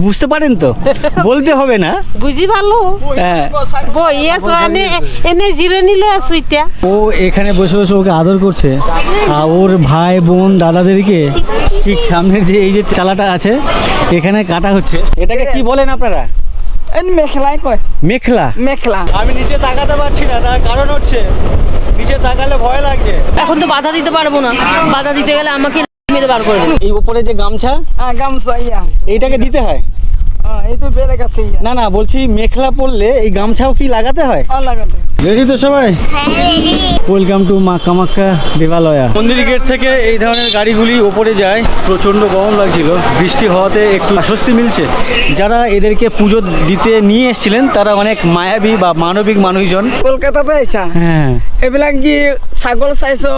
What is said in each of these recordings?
বুঝতে পারেন তো, বলতে হবে না। বুঝি ভালো হ্যাঁ, বই আছো এনে জিরনি লই আছো ইটা। ও এখানে বসে বসে ওকে আদর করছে, আর ওর ভাই বোন দাদাদেরকে ঠিক সামনের যে এই যে চালাটা আছে এখানে কাটা হচ্ছে। এটাকে কি বলেন আপনারা? মেখলাই কয়, মেখলা। মেখলা। আমি নিচে তাকাতে পারছি না, তার কারণ হচ্ছে নিচে তাকালে ভয় লাগছে। এখন তো বাধা দিতে পারবো না, বাধা দিতে গেলে আমাকে মেরে বার করে দেবে। এই উপরে যে গামছা, গামছা ইয়া, এইটাকে দিতে হয়? এই তো বেড়ে গেছে ইয়া। না না, বলছি মেখলা পরলে এই গামছাও কি লাগাতে হয়? লাগাতে। রেডি তো সবাই? ওয়েলকাম টু মা কামাখ্যা দেবালয়া। মন্দির গেট থেকে এই ধরনের গাড়িগুলি ওপরে যায়। প্রচণ্ড গরম লাগছিল, বৃষ্টি হওয়াতে একটু স্বস্তি মিলছে। যারা এদেরকে পুজো দিতে নিয়ে এসেছিলেন তারা অনেক মায়াবী বা মানবিক মানুষজন। কলকাতা পেয়েছা? হ্যাঁ, এইবিলাক কি ছাগল চাইছো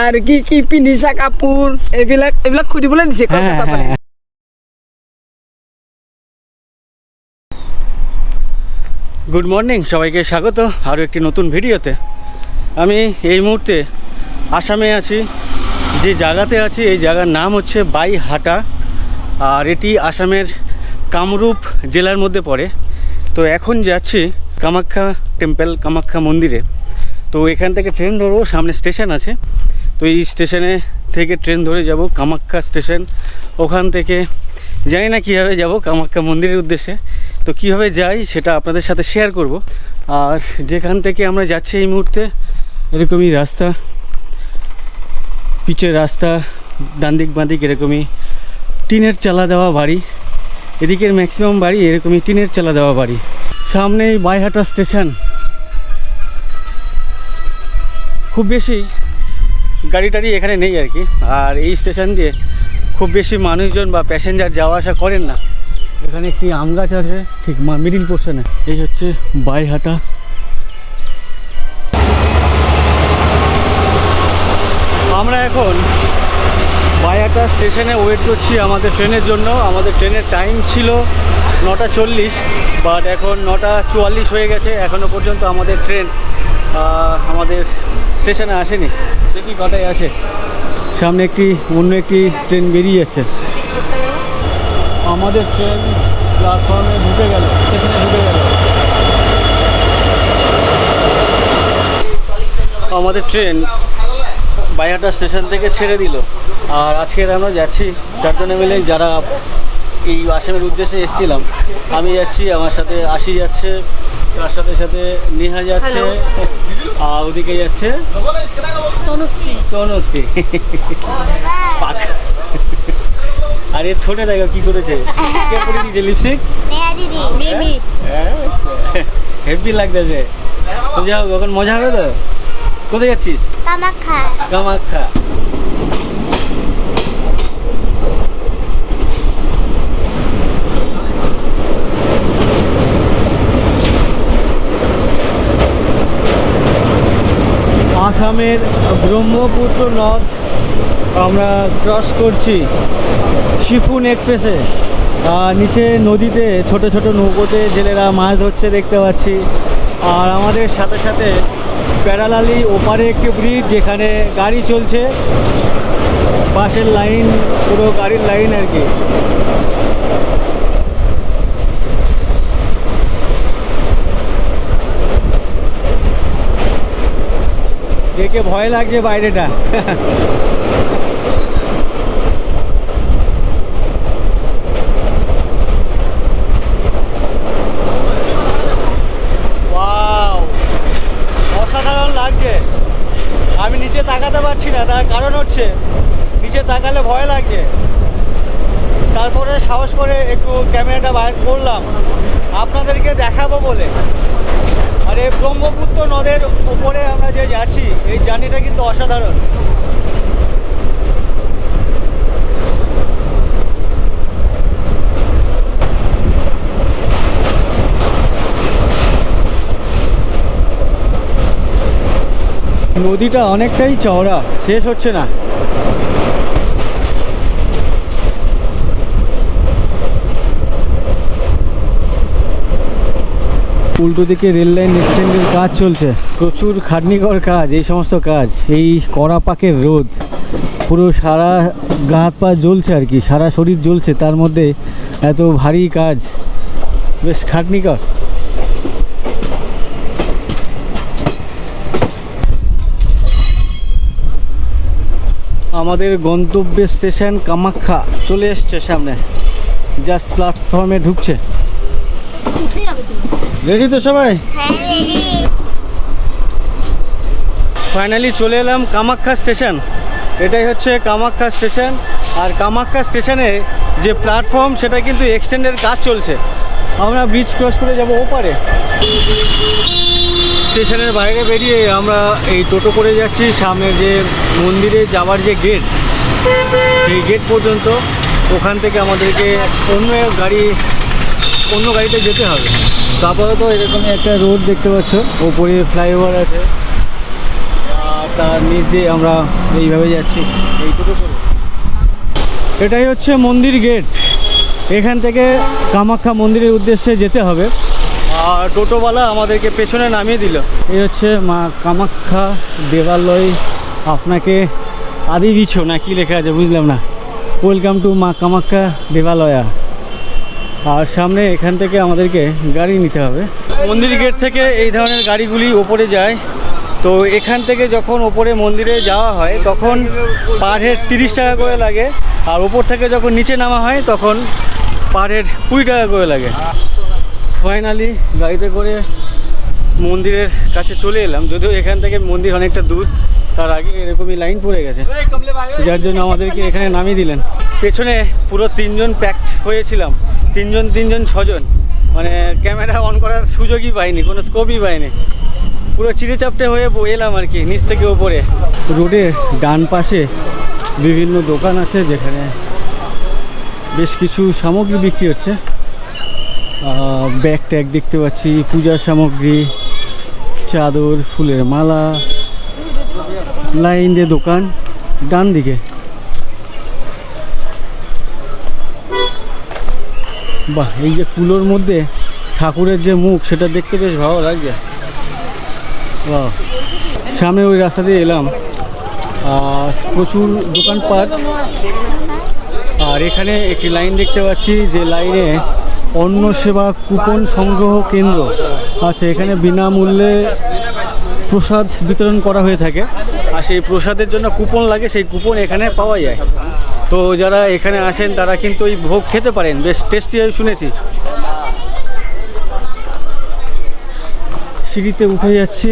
আর কি কি পিন্ধিছা কাপোৰ, এইবিলাক খুদিবলৈ দিছে কলকাতা পৰা। গুড মর্নিং, সবাইকে স্বাগত আরও একটি নতুন ভিডিওতে। আমি এই মুহূর্তে আসামে আছি। যে জায়গাতে আছি এই জায়গার নাম হচ্ছে বাইহাটা, আর এটি আসামের কামরূপ জেলার মধ্যে পড়ে। তো এখন যাচ্ছি কামাখ্যা টেম্পল, কামাখ্যা মন্দিরে। তো এখান থেকে ট্রেন ধরবো, সামনে স্টেশন আছে। তো এই স্টেশনে থেকে ট্রেন ধরে যাব কামাখ্যা স্টেশন। ওখান থেকে জানি না কীভাবে যাব কামাখ্যা মন্দিরের উদ্দেশ্যে। তো কীভাবে যাই সেটা আপনাদের সাথে শেয়ার করব। আর যেখান থেকে আমরা যাচ্ছি এই মুহূর্তে এরকমই রাস্তা, পিচের রাস্তা, ডান দিক বাঁ দিক এরকমই টিনের চালা দেওয়া বাড়ি। এদিকের ম্যাক্সিমাম বাড়ি এরকমই টিনের চালা দেওয়া বাড়ি। সামনেই বাইহাটা স্টেশন। খুব বেশি গাড়ি টাড়ি এখানে নেই আর কি। আর এই স্টেশন দিয়ে খুব বেশি মানুষজন বা প্যাসেঞ্জার যাওয়া আসা করেন না। এখানে একটি আম গাছ আছে ঠিক মিডিল পোর্শনে। এই হচ্ছে বাইহাটা। আমরা এখন বাইহাটা স্টেশনে ওয়েট করছি আমাদের ট্রেনের জন্য। আমাদের ট্রেনের টাইম ছিল 9:40, বাট এখন 9:44 হয়ে গেছে। এখনও পর্যন্ত আমাদের ট্রেন আমাদের স্টেশনে আসেনি। দেখি কটায় আসে। সামনে অন্য একটি ট্রেন বেরিয়ে যাচ্ছে। আমাদের ট্রেন প্ল্যাটফর্মে ঢুকে গেল, স্টেশনে ঢুকে গেল। আমাদের ট্রেন বাইহাটা স্টেশন থেকে ছেড়ে দিল। আর আজকে আমরা যাচ্ছি চারজনে মিলে, যারা এই আসামের উদ্দেশ্যে এসেছিলাম। আমি যাচ্ছি, আমার সাথে আশি যাচ্ছে, তার সাথে সাথে নেহা যাচ্ছে, আর ওদিকে যাচ্ছে তনুশ্রী। পাক। আর এর ঠোঁটে দেখো কি করেছে, কে পরে দিয়েছে লিপস্টিক? মিমি হেভি লাগতেছে। তো যাও, এখন মজা হবে তো। কোথায় যাচ্ছিস? কামাখ্যা। কামাখ্যা। আসামের ব্রহ্মপুত্র নদ আমরা ক্রস করছি শিফুন এক্সপ্রেসে। নিচে নদীতে ছোট ছোট নৌকোতে জেলেরা মাছ ধরছে দেখতে পাচ্ছি। আর আমাদের সাথে সাথে প্যারালালি ওপারে একটি ব্রিজ, যেখানে গাড়ি চলছে। বাসের লাইন, পুরো গাড়ির লাইন আর কি। দেখে ভয় লাগছে বাইরেটা। অসাধারণ লাগছে। আমি নিচে তাকাতে পারছি না, তার কারণ হচ্ছে নিচে তাকালে ভয় লাগছে। তারপরে সাহস করে একটু ক্যামেরাটা বাইর করলাম আপনাদেরকে দেখাবো বলে। আর এই ব্রহ্মপুত্র নদের উপরে আমরা যে যাচ্ছি, এই জার্নিটা কিন্তু অসাধারণ। নদীটা অনেকটাই চওড়া, শেষ হচ্ছে না। উল্টো দিকে রেল লাইন এক্সটেন্ডের কাজ চলছে, প্রচুর খাটনিকর কাজ। এই সমস্ত কাজ, এই কড়া পাকের রোদ, পুরো সারা গা হাত পা জ্বলছে আর কি, সারা শরীর জ্বলছে। তার মধ্যে এত ভারী কাজ, বেশ খাটনিকর। আমাদের গন্তব্য স্টেশন কামাখ্যা চলে এসছে সামনে, জাস্ট প্ল্যাটফর্মে ঢুকছে। রেডি তো সবাই? ফাইনালি চলে এলাম কামাখ্যা স্টেশন। এটাই হচ্ছে কামাখ্যা স্টেশন। আর কামাখ্যা স্টেশনে যে প্ল্যাটফর্ম সেটা কিন্তু এক্সটেন্ডের কাজ চলছে। আমরা ব্রিজ ক্রস করে যাব ওপারে। স্টেশনের বাইরে বেরিয়ে আমরা এই টোটো করে যাচ্ছি সামনে যে মন্দিরে যাওয়ার যে গেট, সেই গেট পর্যন্ত। ওখান থেকে আমাদেরকে অন্য গাড়িতে যেতে হবে। তারপরে তো এরকম একটা রোড দেখতে পাচ্ছ, ওপরে ফ্লাইওভার আছে, আর তার নিচ দিয়ে আমরা এইভাবে যাচ্ছি এই টোটো করে। এটাই হচ্ছে মন্দির গেট। এখান থেকে কামাখ্যা মন্দিরের উদ্দেশ্যে যেতে হবে। আর টোটোওয়ালা আমাদেরকে পেছনে নামিয়ে দিল। এই হচ্ছে মা কামাখ্যা দেবালয়, আপনাকে আদি দিচ্ছ না কি লেখা আছে বুঝলাম না। ওয়েলকাম টু মা কামাখ্যা দেবালয়া। আর সামনে এখান থেকে আমাদেরকে গাড়ি নিতে হবে। মন্দির গেট থেকে এই ধরনের গাড়িগুলি ওপরে যায়। তো এখান থেকে যখন ওপরে মন্দিরে যাওয়া হয় তখন পার হেড 30 টাকা করে লাগে, আর ওপর থেকে যখন নিচে নামা হয় তখন পার হেড 20 টাকা করে লাগে। ফাইনালি গাড়িতে করে মন্দিরের কাছে চলে এলাম, যদিও এখান থেকে মন্দির অনেকটা দূর। তার আগে এরকমই লাইন পড়ে গেছে, যার জন্য আমাদেরকে এখানে নামিয়ে দিলেন। পেছনে পুরো 3 জন প্যাকড হয়েছিলাম, 3 জন 6 জন, মানে ক্যামেরা অন করার সুযোগই পাইনি, কোনো স্কোপই পাইনি। পুরো চিড়ে চাপটে হয়ে এলাম আর কি নিচ থেকে ওপরে। রোডের ডান পাশে বিভিন্ন দোকান আছে যেখানে বেশ কিছু সামগ্রী বিক্রি হচ্ছে। ব্যাগ ট্যাগ দেখতে পাচ্ছি, পূজার সামগ্রী, চাদর, ফুলের মালা, লাইন দিয়ে দোকান ডান দিকে। বাহ, এই যে কুলোর মধ্যে ঠাকুরের যে মুখ সেটা দেখতে বেশ ভালো লাগছে। বাহ, সামনে ওই রাস্তা দিয়ে এলাম, আর প্রচুর দোকানপাট। আর এখানে একটি লাইন দেখতে পাচ্ছি, যে লাইনে অন্ন সেবা কুপন সংগ্রহ কেন্দ্র আছে। এখানে বিনামূল্যে প্রসাদ বিতরণ করা হয়ে থাকে, আর সেই প্রসাদের জন্য কুপন লাগে, সেই কুপন এখানে পাওয়া যায়। তো যারা এখানে আসেন তারা কিন্তু ওই ভোগ খেতে পারেন, বেশ টেস্টি হয় শুনেছি। সিঁড়িতে উঠে যাচ্ছি।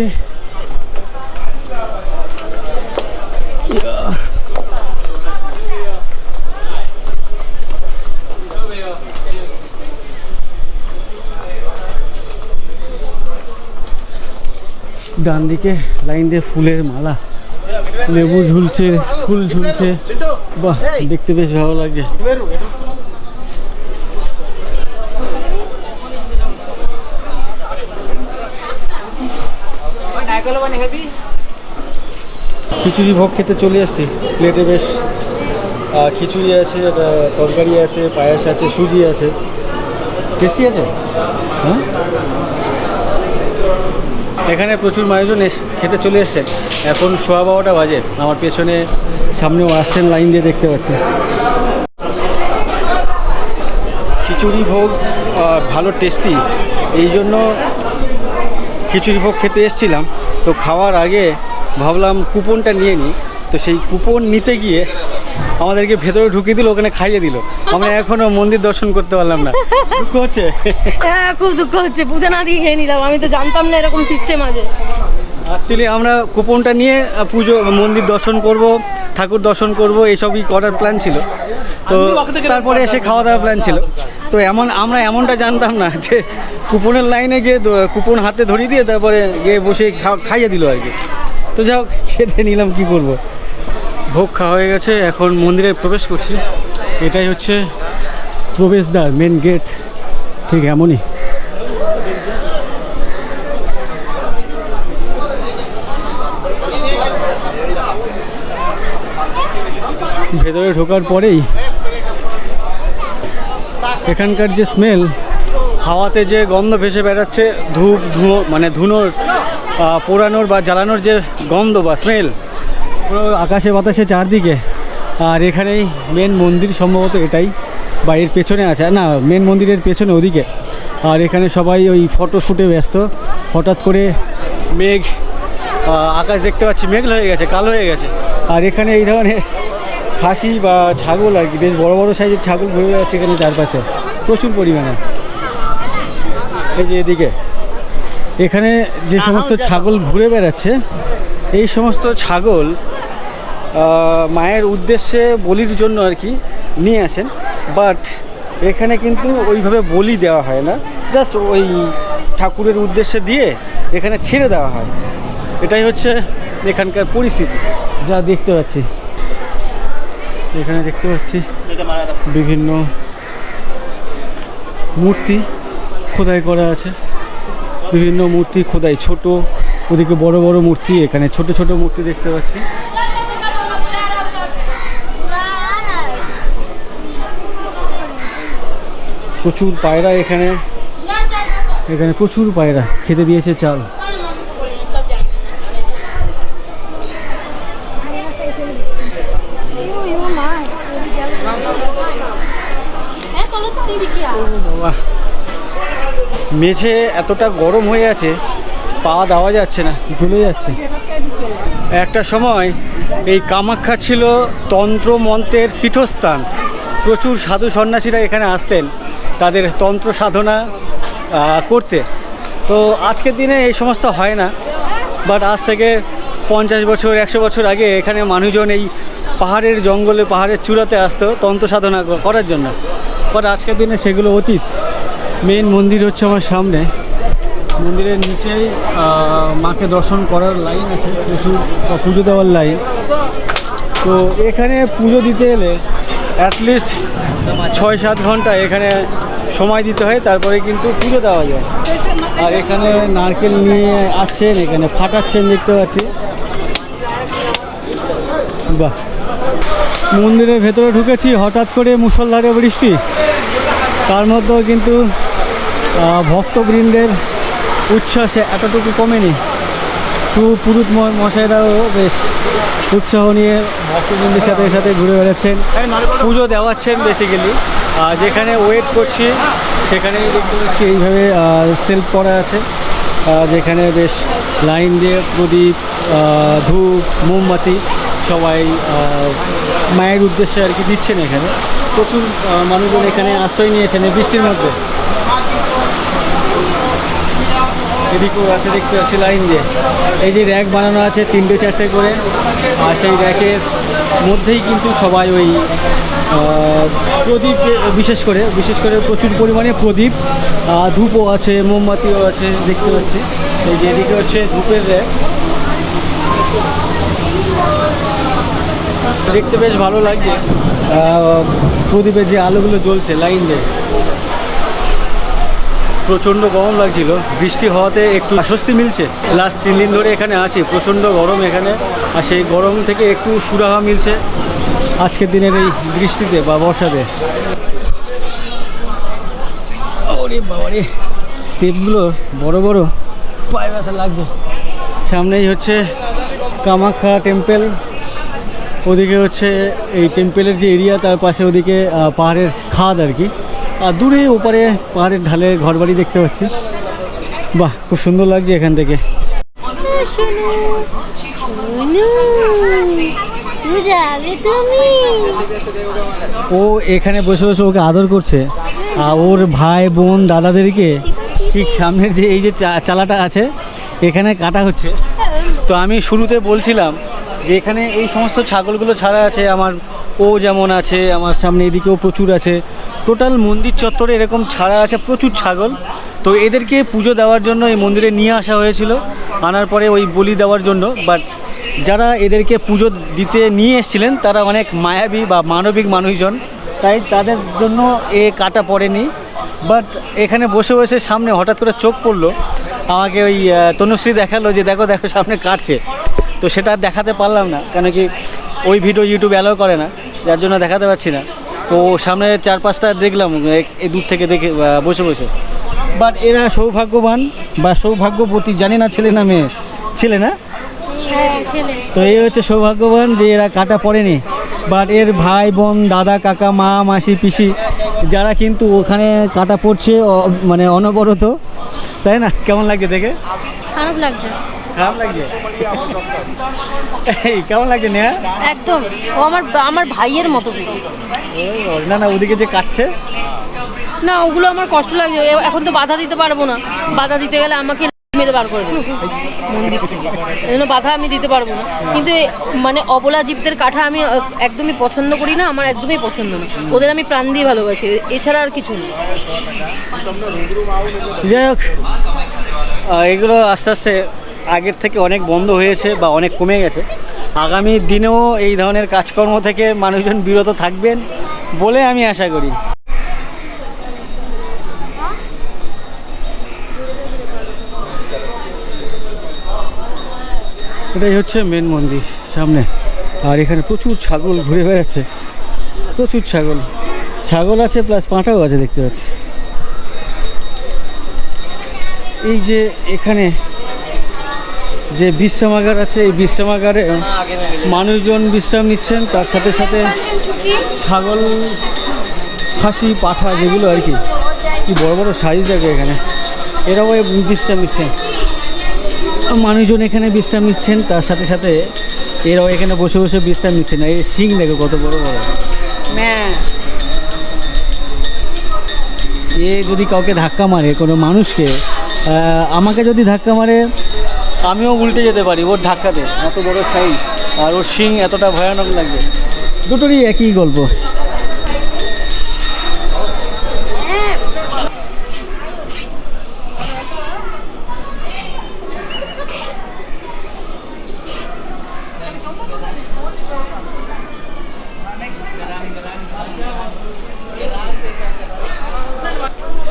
ডান দিকে লাইন দিয়ে ফুলের মালা, লেবু ঝুলছে, ফুল ঝুলছে। বাহ, দেখতে বেশ ভালো লাগছে। খিচুড়ি ভোগ খেতে চলে এসেছি। প্লেটে বেশ খিচুড়ি আছে, তরকারি আছে, পায়েস আছে, সুজি আছে, টেস্টি আছে। হ্যাঁ, এখানে প্রচুর মানুষজন খেতে চলে এসছে। এখন 12:15 বাজে। আমার পেছনে সামনেও আসছেন লাইন দিয়ে দেখতে পাচ্ছি। খিচুড়ি ভোগ ভালো টেস্টি, এই জন্য খিচুড়ি ভোগ খেতে এসেছিলাম। তো খাওয়ার আগে ভাবলাম কুপনটা নিয়ে নিই। তো সেই কুপন নিতে গিয়ে আমাদেরকে ভেতরে ঢুকিয়ে দিল, ওখানে খাইয়ে দিল। আমরা এখনও মন্দির দর্শন করতে পারলাম না। দুঃখ হচ্ছে। হ্যাঁ, খুব দুঃখ হচ্ছে, পূজা না দিয়ে খেয়ে নিলাম। আমি তো জানতাম না এরকম সিস্টেম আছে। অ্যাকচুয়ালি আমরা কুপনটা নিয়ে মন্দির দর্শন করব, ঠাকুর দর্শন করব, এইসবই করার প্ল্যান ছিল। তো তারপরে এসে খাওয়া দাওয়ার প্ল্যান ছিল। তো আমরা এমনটা জানতাম না যে কুপনের লাইনে গিয়ে কুপন হাতে ধরিয়ে দিয়ে তারপরে গিয়ে বসে খাইয়ে দিল আর কি। তো যাও, খেতে নিলাম, কি করব। ভোগ খাওয়া হয়ে গেছে, এখন মন্দিরে প্রবেশ করছি। এটাই হচ্ছে প্রবেশদ্বার, মেন গেট, ঠিক এমনই। ভেতরে ঢোকার পরেই এখানকার যে স্মেল, হাওয়াতে যে গন্ধ ভেসে বেড়াচ্ছে, ধুঁয়ো মানে ধুনোর পোড়ানোর বা জ্বালানোর যে গন্ধ বা স্মেল, পুরো আকাশে বাতাসে চারদিকে। আর এখানেই মেন মন্দির, সম্ভবত এটাই। বা এর পেছনে আছে, না মেন মন্দিরের পেছনে ওদিকে। আর এখানে সবাই ওই ফটোশ্যুটে ব্যস্ত। হঠাৎ করে মেঘ, আকাশ দেখতে পাচ্ছি মেঘ হয়ে গেছে, কালো হয়ে গেছে। আর এখানে এই ধরনের খাসি বা ছাগল আর কি, বেশ বড় বড় সাইজের ছাগল ঘুরে বেড়াচ্ছে এখানে চারপাশে প্রচুর পরিমাণে। এই যে এদিকে এখানে যে সমস্ত ছাগল ঘুরে বেড়াচ্ছে, এই সমস্ত ছাগল মায়ের উদ্দেশ্যে বলির জন্য আর কি নিয়ে আসেন। বাট এখানে কিন্তু ওইভাবে বলি দেওয়া হয় না, জাস্ট ওই ঠাকুরের উদ্দেশ্যে দিয়ে এখানে ছেড়ে দেওয়া হয়। এটাই হচ্ছে এখানকার পরিস্থিতি যা দেখতে পাচ্ছি। এখানে দেখতে পাচ্ছি বিভিন্ন মূর্তি খোদাই করা আছে, বিভিন্ন মূর্তি খোদাই, ছোট ওদিকে বড় বড় মূর্তি, এখানে ছোট ছোট মূর্তি দেখতে পাচ্ছি। প্রচুর পায়রা এখানে, এখানে প্রচুর পায়রা খেতে দিয়েছে চাল। বাবা, মেঝে এতটা গরম হয়ে আছে, পা দেওয়া যাচ্ছে না, জ্বলে যাচ্ছে। একটা সময় এই কামাখ্যা ছিল তন্ত্র মন্ত্রের পীঠস্থান। প্রচুর সাধু সন্ন্যাসীরা এখানে আসতেন তাদের তন্ত্র সাধনা করতে। তো আজকের দিনে এই সমস্ত হয় না, বাট আজ থেকে 50 বছর 100 বছর আগে এখানে মানুষজন এই পাহাড়ের জঙ্গলে, পাহাড়ের চূড়াতে আসতো তন্ত্র সাধনা করার জন্য। বাট আজকের দিনে সেগুলো অতীত। মেন মন্দির হচ্ছে আমার সামনে, মন্দিরের নিচেই মাকে দর্শন করার লাইন আছে, প্রচুর পুজো দেওয়ার লাইন। তো এখানে পুজো দিতে এলে অ্যাটলিস্ট 6-7 ঘন্টা এখানে সময় দিতে হয়, তারপরে কিন্তু পুজো দেওয়া যায়। আর এখানে নারকেল নিয়ে আসছেন, এখানে ফাটাচ্ছেন দেখতে পাচ্ছি। বাহ, মন্দিরের ভেতরে ঢুকেছি, হঠাৎ করে মুষলধারে বৃষ্টি, তার মধ্যেও কিন্তু ভক্তবৃন্দের উচ্ছ্বাসে এতটুকু কমেনি। পুরুত মশাইরাও বেশ উৎসাহ নিয়ে ভক্তবৃন্দের সাথে সাথে ঘুরে বেড়াচ্ছেন, পুজো দেওয়াচ্ছেন বেসিক্যালি। যেখানে ওয়েট করছি সেখানেই দেখতে পাচ্ছি এইভাবে সেলফ করা আছে, যেখানে বেশ লাইন দিয়ে প্রদীপ, ধূপ, মোমবাতি সবাই মায়ের উদ্দেশ্যে আর কি দিচ্ছেন। এখানে প্রচুর মানুষজন এখানে আশ্রয় নিয়েছেন এই বৃষ্টির মধ্যে। এদিকেও আছে দেখতে পাচ্ছি লাইন দিয়ে। এই যে র্যাক বানানো আছে 3-4টে করে, আর সেই র্যাকের মধ্যেই কিন্তু সবাই ওই প্রদীপ, বিশেষ করে প্রচুর পরিমাণে প্রদীপ, ধূপও আছে, মোমবাতিও আছে দেখতে পাচ্ছি। এই যে এদিকে হচ্ছে ধূপের র্যাক, দেখতে বেশ ভালো লাগছে। প্রদীপের যে আলোগুলো জ্বলছে লাইন দিয়ে। প্রচণ্ড গরম লাগছিল, বৃষ্টি হওয়াতে একটু আশ্বস্তি মিলছে। লাস্ট 3 দিন ধরে এখানে আছি, প্রচণ্ড গরম এখানে, আর সেই গরম থেকে একটু সুরাহা মিলছে আজকের দিনের এই বৃষ্টিতে বা বর্ষাতে। ওরে বাবারে, স্টেপগুলো বড় বড়, পায়ে ব্যথা লাগছে। সামনেই হচ্ছে কামাখ্যা টেম্পল, ওদিকে হচ্ছে এই টেম্পলের যে এরিয়া, তার পাশে ওদিকে পাহাড়ের খাদ আর কি। আর দূরে ওপারে পাহাড়ের ঢালে ঘরবাড়ি দেখতে পাচ্ছি। বাহ, খুব সুন্দর লাগছে এখান থেকে। ও এখানে বসে বসে ওকে আদর করছে, আর ওর ভাই বোন দাদাদেরকে ঠিক সামনের যে এই যে চালাটা আছে এখানে কাটা হচ্ছে। তো আমি শুরুতে বলছিলাম যে এখানে এই সমস্ত ছাগলগুলো ছাড়া আছে, আমার ও যেমন আছে, আমার সামনে এদিকেও প্রচুর আছে, টোটাল মন্দির চত্বরে এরকম ছাড়া আছে প্রচুর ছাগল। তো এদেরকে পুজো দেওয়ার জন্য এই মন্দিরে নিয়ে আসা হয়েছিল, আনার পরে ওই বলি দেওয়ার জন্য। বাট যারা এদেরকে পুজো দিতে নিয়ে এসেছিলেন তারা অনেক মায়াবী বা মানবিক মানুষজন, তাই তাদের জন্য এ কাটা পড়েনি। বাট এখানে বসে বসে সামনে হঠাৎ করে চোখ পড়লো, আমাকে ওই তনুশ্রী দেখালো যে দেখো দেখো সামনে কাটছে। তো সেটা দেখাতে পারলাম না, কেন কি ওই ভিডিও ইউটিউব অ্যালাউ করে না, যার জন্য দেখাতে পারছি না। তো সামনে 4-5টা দেখলাম এই দূর থেকে দেখে বসে বসে। বাট এরা সৌভাগ্যবান বা সৌভাগ্যবতী, জানি না ছেলে না মেয়ে, ছেলে না, তো এই হচ্ছে সৌভাগ্যবান যে এরা কাটা পড়েনি। বাট এর ভাই বোন দাদা কাকা মা মাসি পিসি যারা কিন্তু ওখানে কাটা পড়ছে মানে অনবরত, তাই না? কেমন লাগছে দেখে? খারাপ লাগছে খারাপ লাগছে? এই কেমন লাগছে নেহা? একদম, ও আমার ভাইয়ের মতো। না না, ওদিকে যে কাটছে, না ওগুলো আমার কষ্ট লাগছে। এখন তো বাধা দিতে পারবো না, বাধা দিতে গেলে আমাকে মেরে বার করে দেবে মন্দির থেকে, এই জন্য বাধা আমি দিতে পারবো না। কিন্তু মানে অবলা জীবদের কাটা আমি একদমই পছন্দ করি না, আমার একদমই পছন্দ না। ওদের আমি প্রাণ দিয়ে ভালোবাসি, এছাড়া আর কিছু না। যাই হোক, এগুলো আস্তে আস্তে আগের থেকে অনেক বন্ধ হয়েছে বা অনেক কমে গেছে। আগামী দিনেও এই ধরনের কাজকর্ম থেকে মানুষজন বিরত থাকবেন বলে আমি আশা করি। এটাই হচ্ছে মেন মন্দির সামনে, আর এখানে প্রচুর ছাগল ঘুরে বেড়াচ্ছে, প্রচুর ছাগল আছে, প্লাস পাঁঠাও আছে দেখতে পাচ্ছি। এই যে এখানে যে বিশ্রামাগার আছে, এই বিশ্রামাগারে মানুষজন বিশ্রাম নিচ্ছেন, তার সাথে সাথে ছাগল, খাসি, পাঠা যেগুলো আর কি বড় বড় সাইজ দেখে এখানে, এরাও বিশ্রাম নিচ্ছেন। মানুষজন এখানে বিশ্রাম নিচ্ছেন, তার সাথে সাথে এরাও এখানে বসে বসে বিশ্রাম নিচ্ছেন। এই শিং দেখো কত বড় বড়। এ যদি কাউকে ধাক্কা মারে, কোনো মানুষকে, আমাকে যদি ধাক্কা মারে আমিও উল্টে যেতে পারি ওর ধাক্কাতে, এত বড় সাইজ, আর ওর শিং এতটা ভয়ানক লাগবে। দুটোরই একই গল্প।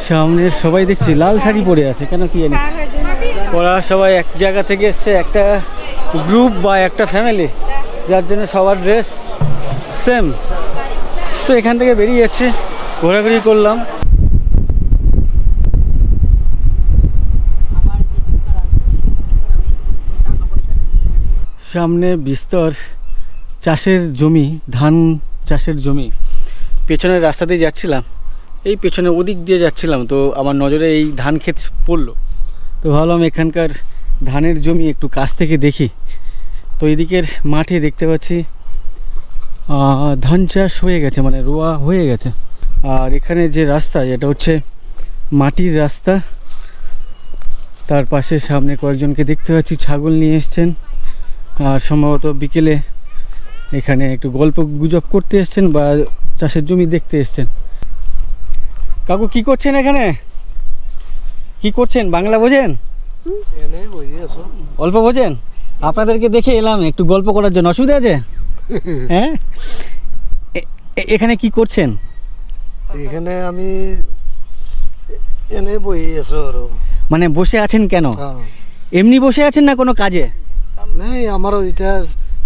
সামনের সবাই দেখছি লাল শাড়ি পরে আছে, কেন কি জানি। ওরা সবাই এক জায়গা থেকে এসছে, একটা গ্রুপ বা একটা ফ্যামিলি, যার জন্য সবার ড্রেস সেম। তো এখান থেকে বেরিয়ে যাচ্ছি, ঘোরাঘুরি করলাম। সামনে বিস্তর চাষের জমি, ধান চাষের জমি। পেছনের রাস্তা দিয়ে যাচ্ছিলাম, এই পেছনে ওদিক দিয়ে যাচ্ছিলাম, তো আমার নজরে এই ধান ক্ষেত পড়লো, তো ভাবলাম এখানকার ধানের জমি একটু কাছ থেকে দেখি। তো এদিকের মাঠে দেখতে পাচ্ছি ধান চাষ হয়ে গেছে, মানে রোয়া হয়ে গেছে। আর এখানে যে রাস্তা, এটা হচ্ছে মাটির রাস্তা, তার পাশে সামনে কয়েকজনকে দেখতে পাচ্ছি ছাগল নিয়ে এসছেন, আর সম্ভবত বিকেলে এখানে একটু গল্প গুজব করতে এসছেন বা চাষের জমি দেখতে এসছেন। কাকু কি করছেন এখানে? কি করছেন? বাংলা বোঝেন? অল্প বোঝেন? আপনাদেরকে দেখে এলাম একটু গল্প করার জন্য, অসুবিধা আছে? হ্যাঁ, এখানে কি করছেন? এখানে আমি এনে বই আছো আর মানে বসে আছেন কেন? এমনি বসে আছেন না কোনো কাজে? নাই, আমারও এটা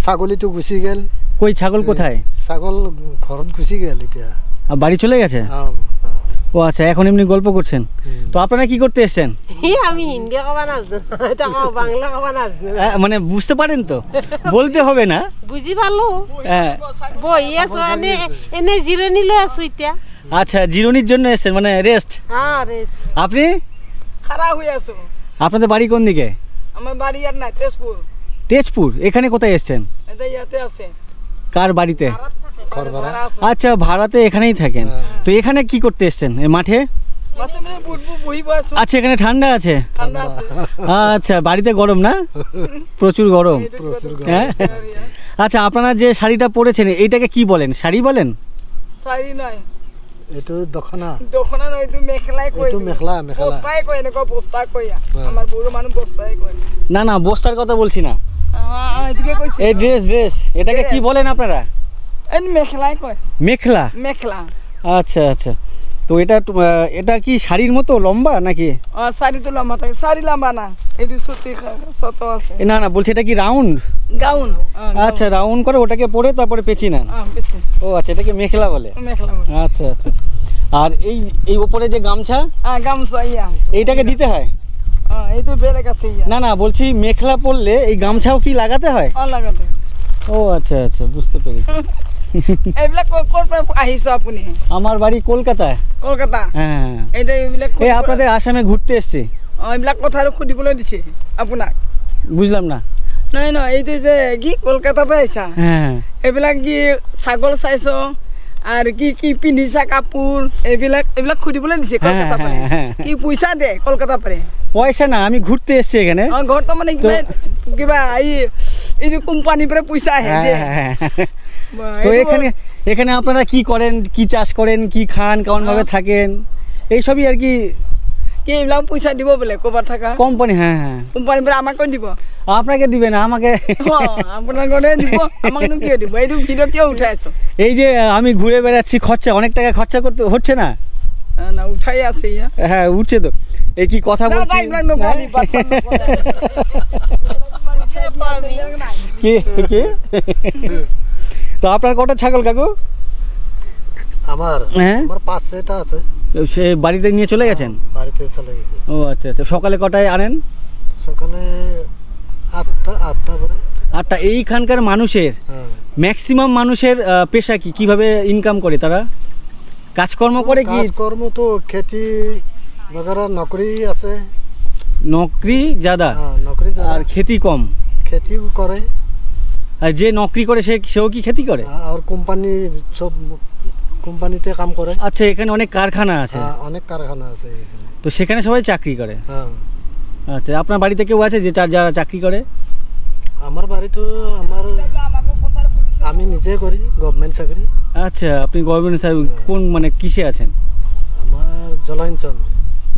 ছাগলি তো গুছি গেল। কই ছাগল কোথায়? ছাগল ঘরত গুছি গেল, এতিয়া বাড়ি চলে গেছে? ও আচ্ছা, এখন এমনি গল্প করছেন। তো আপনারা কি করতে এসছেন? আমি হিন্দি কবা নাজনো, এটা বাংলা কবা নাজনো। মানে বুঝতে পারেন তো, বলতে হবে না? বুঝি পালো। হ্যাঁ, বই আছো, এনে জিরনি লই আছো এতিয়া। আচ্ছা, জিরনির জন্য এসছেন, মানে রেস্ট? হ্যাঁ, রেস্ট। আপনি? খারাপ হয়ে আছো। আপনাদের বাড়ি কোন দিকে? আমার বাড়ি আর নাই, তেজপুর। তেজপুর? এখানে কোথায় এসছেন? এটা ইয়াতে আছে। কার বাড়িতে? ঘর ভাড়া। আচ্ছা, ভাড়াতে এখানেই থাকেন। তো এখানে কি করতে এসছেন এই মাঠে? মাঠে মানে বহিব আছো। আচ্ছা, এখানে ঠান্ডা আছে? ঠান্ডা আছে। আচ্ছা, বাড়িতে গরম না? প্রচুর গরম। হ্যাঁ, আচ্ছা, আপনারা যে শাড়িটা পরেছেন এইটাকে কি বলেন? শাড়ি বলেন? শাড়ি নয়, এইটো দখনা। দখনা নয়, তো মেখলাই কই। এইটো মেখলা, মেখলা। বস্তাই কই, এনেকুৱা বস্তা কই। আমার বড় মানুষ বস্তাই কই। না না, বস্তার কথা বলছি না, এদিকে কইছি। এই ড্রেস এটাকে কি বলেন আপনারা? এই মেখলাই কই। মেখলা? মেখলা। আচ্ছা আচ্ছা, তো এটা কি শাড়ির মতো লম্বা নাকি? শাড়ি তো লম্বা থাকে, শাড়ি লম্বা না, এটু সত্যি শত আছে। না না, বলছি এটা কি রাউন্ড? গাউন। আচ্ছা, রাউন্ড করে ওটাকে পরে তারপরে পেঁচি নেন? বেশি। ও আচ্ছা, এটাকে মেখলা বলে? মেখলা। আচ্ছা আচ্ছা, আর এই উপরে যে গামছা, গামছা ইয়া, এইটাকে দিতে হয়? এই তো বেলে গেছে ইয়া। না না, বলছি মেখলা পরলে এই গামছাও কি লাগাতে হয়? লাগাতে। ও আচ্ছা আচ্ছা, বুঝতে পেরেছি। এইবিলাক ক'ৰ পৰা আহিছ আপুনি? আমার বাড়ি কলকাতায়। কলকাতা? হ্যাঁ। এইটা এইবিলাক এই আপনাদের আসামে ঘুরতে এসছি। এইবিলাক কথা আৰু সুধিবলৈ দিছে আপোনাক। বুঝলাম না। নহয় নহয়, এইটো যে কি কলকাতাৰ পৰা আহিছা? হ্যাঁ। এইবিলাক কি ছাগল চাইছ আৰু কি কি পিন্ধিছা কাপোৰ এইবিলাক সুধিবলৈ দিছে কলকাতাৰ পৰা। কি পইচা দে কলকাতাৰ পৰা? পয়সা না, আমি ঘুরতে এসছি এখানে। ঘৰটো মানে কিবা এই যে কোম্পানিৰ পৰা পইচা আহে যে। তো এখানে আপনারা কি করেন, কি চাষ করেন, কি খান, কেমন ভাবে থাকেন, এই সবই আর কি। কি এইবিলাক পইচা দিব বোলে ক'ৰবাত থাকা কোম্পানি? হ্যাঁ। কোম্পানিৰ পৰা আমাকো দিব? আপনাকে দিবে না, আমাকে। আপনার ঘরে দিব, আমাকে কিয় দিব? এইটো ভিডিও কিয় উঠাই আছো? এই যে আমি ঘুরে বেড়াচ্ছি, খরচা অনেক টাকা খরচা করতে হচ্ছে না? না উঠাই আছে হ্যাঁ উঠছে তো। এই কি কথা বলছি কি কি? তো আপনার কটা ছাগল কাকু? আমার হ্যাঁ। আমার 5-6টা আছে। সে বাড়িতে নিয়ে চলে গেছেন? বাড়িতে চলে গেছে। ও আচ্ছা আচ্ছা। সকালে কটায় আনেন? সকালে 8টা পরে। 8টা। এইখানকার মানুষের হ্যাঁ। ম্যাক্সিমাম মানুষের পেশা কি, কিভাবে ইনকাম করে তারা? কাজকর্ম করে কি? কাজকর্ম তো খেতি বগেরা নকরি আছে। নকরি জাদা হ্যাঁ নকরি আর খেতি কম। খেতিও করে। আর যে নকরি করে সেও কি খেতি করে? আর কোম্পানি সব কোম্পানিতে কাম করে। আচ্ছা, এখানে অনেক কারখানা আছে। অনেক কারখানা আছে এখানে। তো সেখানে সবাই চাকরি করে? হ্যাঁ। আচ্ছা, আপনার বাড়িতে কেউ আছে যে যারা চাকরি করে? আমার বাড়ি তো আমি নিজে করি গভর্নমেন্ট চাকরি। আচ্ছা, আপনি গভর্নমেন্ট সার্ভিস কোন মানে কিসে আছেন? আমার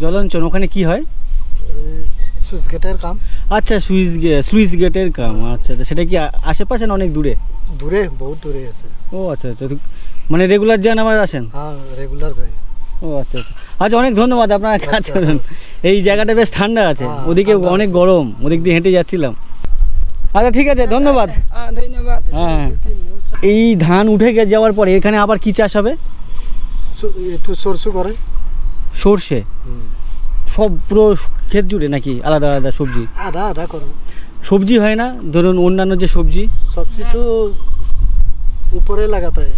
জলাঞ্চল। ওখানে কি হয়? সুইচ গেটের কাম। আচ্ছা, সুইচ গেটের কাম। আচ্ছা আচ্ছা। সেটা কি আশেপাশে না অনেক দূরে? দূরে, বহুত দূরে আছে। ও আচ্ছা আচ্ছা। তো মানে রেগুলার যান আবার আসেন? হ্যাঁ রেগুলার যাই। ও আচ্ছা আচ্ছা। আচ্ছা, অনেক ধন্যবাদ আপনার কাছে। এই জায়গাটা বেশ ঠান্ডা আছে, হ্যাঁ, ওদিকে অনেক গরম, ওদিক দিয়ে হেঁটে যাচ্ছিলাম। আচ্ছা ঠিক আছে, ধন্যবাদ। ধন্যবাদ। হ্যাঁ। এই ধান উঠে যাওয়ার পরে এখানে আবার কি চাষ হবে? একটু সরষে করে। সর্ষে? সব পুরো ক্ষেত জুড়ে নাকি আলাদা আলাদা সবজি? আধা করে। সবজি হয় না ধরুন অন্যান্য যে সবজি? সবজি তো উপরে লাগাতে হয়।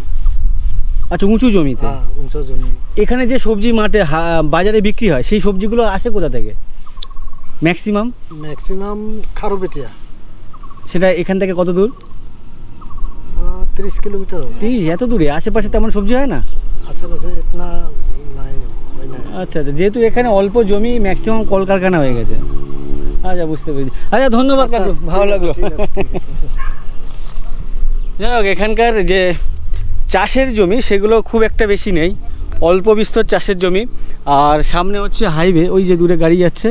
আচ্ছা, উঁচু জমিতে? হ্যাঁ উঁচু জমি। এখানে যে সবজি মাঠে বাজারে বিক্রি হয় সেই সবজিগুলো আসে কোথা থেকে ম্যাক্সিমাম? খারুপেটিয়া। সেটা এখান থেকে কত দূর? 30 কিলোমিটার হবে। 30? এত দূরে? আশেপাশে তেমন সবজি হয় না? আশেপাশে ইতনা নাই, হয় না। আচ্ছা আচ্ছা। যেহেতু এখানে অল্প জমি, ম্যাক্সিমাম কলকারখানা হয়ে গেছে। আচ্ছা, বুঝতে পেরেছি। আচ্ছা, ধন্যবাদ কাকু, ভালো লাগলো। যাই হোক, এখানকার যে চাষের জমি সেগুলো খুব একটা বেশি নেই, অল্প বিস্তর চাষের জমি। আর সামনে হচ্ছে হাইওয়ে, ওই যে দূরে গাড়ি যাচ্ছে,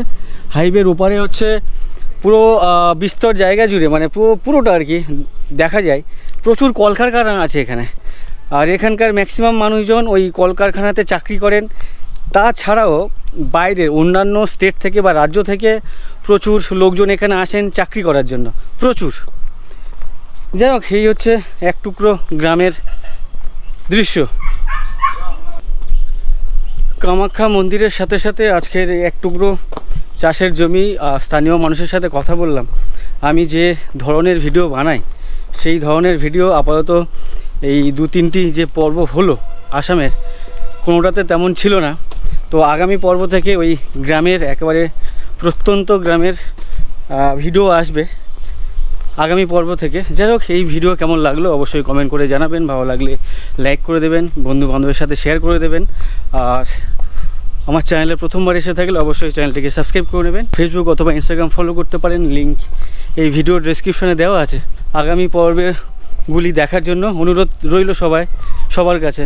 হাইওয়ের ওপারে হচ্ছে পুরো বিস্তর জায়গা জুড়ে, মানে পুরোটা আর কি দেখা যায় প্রচুর কলকারখানা আছে এখানে। আর এখানকার ম্যাক্সিমাম মানুষজন ওই কলকারখানাতে চাকরি করেন। তাছাড়াও বাইরের অন্যান্য স্টেট থেকে বা রাজ্য থেকে প্রচুর লোকজন এখানে আসেন চাকরি করার জন্য, প্রচুর। যাই হোক, এই হচ্ছে এক টুকরো গ্রামের দৃশ্য। কামাখ্যা মন্দিরের সাথে সাথে আজকের এক টুকরো চাষের জমি স্থানীয় মানুষের সাথে কথা বললাম। আমি যে ধরনের ভিডিও বানাই সেই ধরনের ভিডিও আপাতত এই 2-3টি যে পর্ব হলো আসামের, কোনোটাতে তেমন ছিল না। তো আগামী পর্ব থেকে ওই গ্রামের একেবারে প্রত্যন্ত গ্রামের ভিডিও আসবে আগামী পর্ব থেকে। যাই হোক, এই ভিডিও কেমন লাগলো অবশ্যই কমেন্ট করে জানাবেন। ভালো লাগলে লাইক করে দেবেন, বন্ধু বান্ধবের সাথে শেয়ার করে দেবেন। আর আমার চ্যানেলে প্রথমবার এসে থাকলে অবশ্যই চ্যানেলটিকে সাবস্ক্রাইব করে নেবেন। ফেসবুক অথবা ইনস্টাগ্রাম ফলো করতে পারেন, লিঙ্ক এই ভিডিওর ডেসক্রিপশনে দেওয়া আছে। আগামী পর্বেরগুলি দেখার জন্য অনুরোধ রইল সবার কাছে।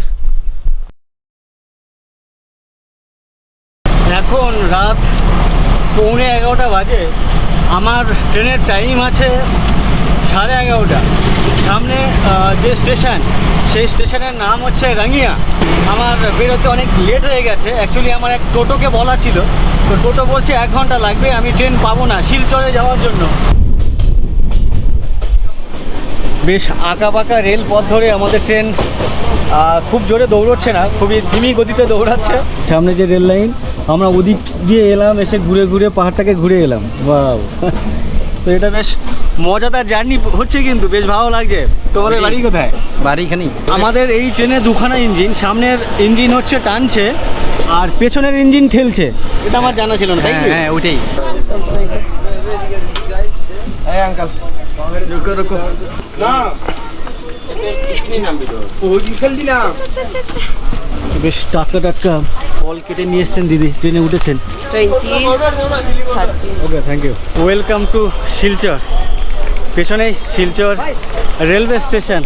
এখন রাত 11:15 বাজে। আমার ট্রেনের টাইম আছে 11:30। সামনে যে স্টেশন, সেই স্টেশনের নাম হচ্ছে রাঙ্গিয়া। আমার বেরোতে অনেক লেট হয়ে গেছে। অ্যাকচুয়ালি আমার এক টোটোকে বলা ছিল, তো টোটো বলছে 1 ঘন্টা লাগবে, আমি ট্রেন পাবো না শিলচরে যাওয়ার জন্য। বেশ আঁকাবাঁকা রেল পথ ধরে আমাদের ট্রেন খুব জোরে দৌড়চ্ছে না, খুবই ধীমি গতিতে দৌড়াচ্ছে। সামনে যে রেল লাইন, আমরা ওদিক দিয়ে এলাম, এসে ঘুরে ঘুরে পাহাড়টাকে ঘুরে এলাম। ওয়াও! তো এটা বেশ মজাদার জার্নি হচ্ছে, কিন্তু বেশ ভালো লাগছে। তোমাদের বাড়ি কোথায়? বাড়ি এখানেই। আমাদের এই ট্রেনে দুখানা ইঞ্জিন, সামনের ইঞ্জিন হচ্ছে টানছে আর পেছনের ইঞ্জিন ঠেলছে, এটা আমার জানা ছিল না, তাই কি? হ্যাঁ ওইটাই। বেশ টাটকা টাটকা ফল কেটে নিয়ে এসছেন দিদি, ট্রেনে উঠেছেন। 20, 30. Okay, thank you. Welcome to Silchar. পেছনেই শিলচর রেলওয়ে স্টেশন।